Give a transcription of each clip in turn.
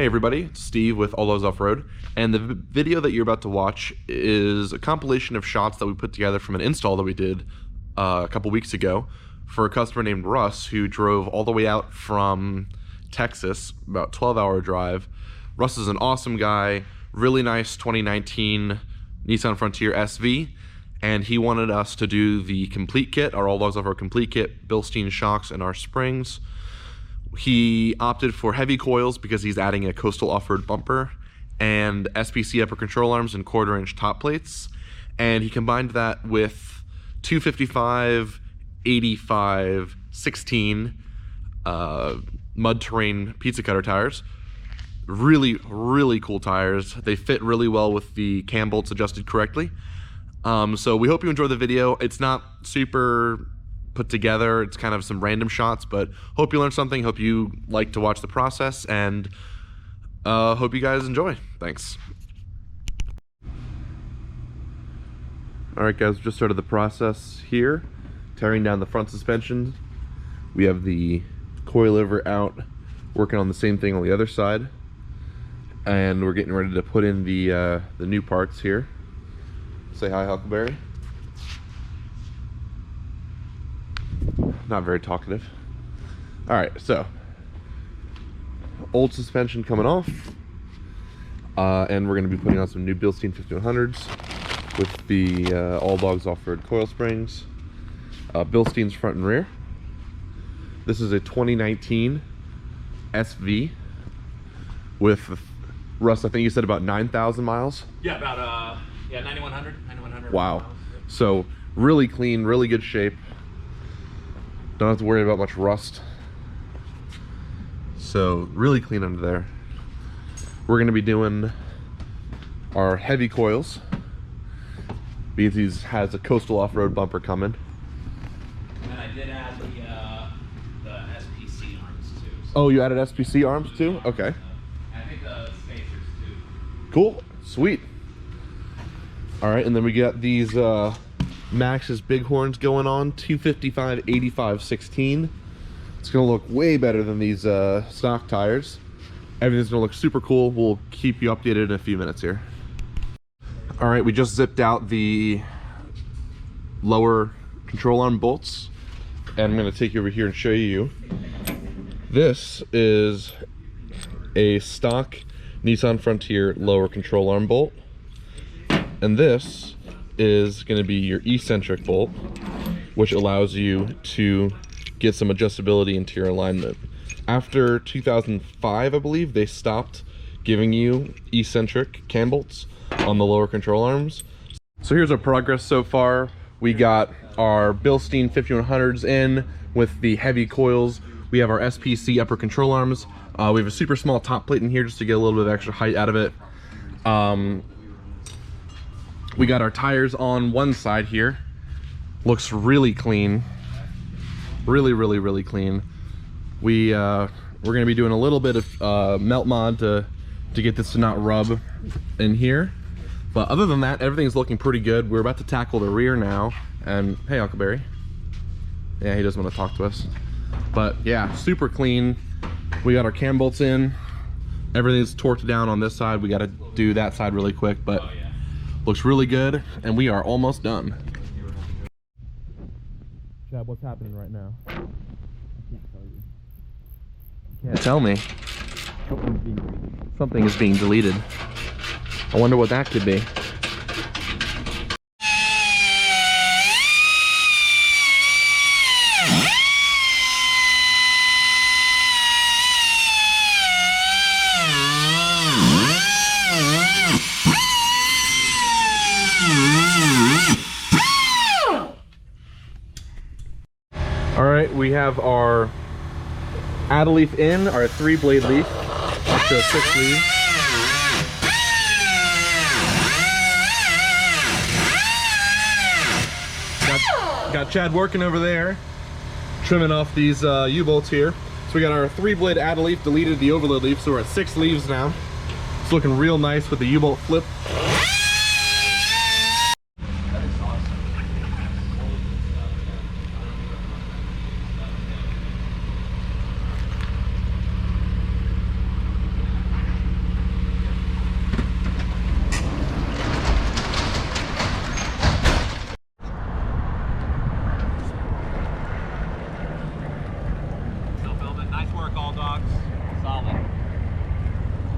Hey everybody, it's Steve with Alldogs Offroad, and the video that you're about to watch is a compilation of shots that we put together from an install that we did a couple weeks ago for a customer named Russ, who drove all the way out from Texas, about 12-hour drive. Russ is an awesome guy, really nice 2019 Nissan Frontier SV, and he wanted us to do the complete kit, our Alldogs Offroad complete kit, Bilstein shocks and our springs. He opted for heavy coils because he's adding a coastal off-road bumper and SPC upper control arms and 1/4-inch top plates, and he combined that with 255, 85, 16 mud terrain pizza cutter tires. Really cool tires. They fit really well with the cam bolts adjusted correctly. So we hope you enjoy the video. It's not super put together, it's kind of some random shots, but hope you learned something, hope you like to watch the process, and hope you guys enjoy. Thanks. Alright guys, just started the process here, tearing down the front suspension. We have the coilover out, working on the same thing on the other side, and we're getting ready to put in the new parts here. Say hi, Huckleberry. Not very talkative. All right, so old suspension coming off, and we're going to be putting on some new Bilstein 5100s with the Alldogs Offroad coil springs, Bilstein's front and rear. This is a 2019 SV with, Russ, I think you said about 9,000 miles. Yeah, about 9,100. Wow. Miles. So really clean, really good shape. Don't have to worry about much rust. So really clean under there. We're going to be doing our heavy coils because he has a coastal off-road bumper coming. And I did add the SPC arms too. So Oh, you added SPC arms too? Okay. I think the spacers too. Cool. Sweet. All right, and then we got these Maxxis Bighorns going on, 255, 85, 16. It's gonna look way better than these stock tires. Everything's gonna look super cool. We'll keep you updated in a few minutes here. All right, we just zipped out the lower control arm bolts, and I'm gonna take you over here and show you. This is a stock Nissan Frontier lower control arm bolt, and this is going to be your eccentric bolt, which allows you to get some adjustability into your alignment. After 2005, I believe, they stopped giving you eccentric cam bolts on the lower control arms. So here's our progress so far. We got our Bilstein 5100s in with the heavy coils. We have our SPC upper control arms. We have a super small top plate in here just to get a little bit of extra height out of it. We got our tires on one side here. Looks really clean. Really clean. We're gonna be doing a little bit of melt mod to get this to not rub in here. But other than that, everything's looking pretty good. We're about to tackle the rear now. And hey, Huckleberry. Yeah, he doesn't want to talk to us. But yeah, super clean. We got our cam bolts in. Everything's torqued down on this side. We got to do that side really quick, but looks really good, and we are almost done. Chad, what's happening right now? I can't tell you. You can't tell me. Something is being deleted. I wonder what that could be. All right, we have our AAL leaf in, our 3-blade leaf, up to a 6 lead. Got Chad working over there, trimming off these U-bolts here. So we got our 3-blade AAL leaf, deleted the overload leaf, so we're at 6 leaves now. It's looking real nice with the U-bolt flip. Alldogs, solid.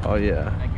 Oh yeah. I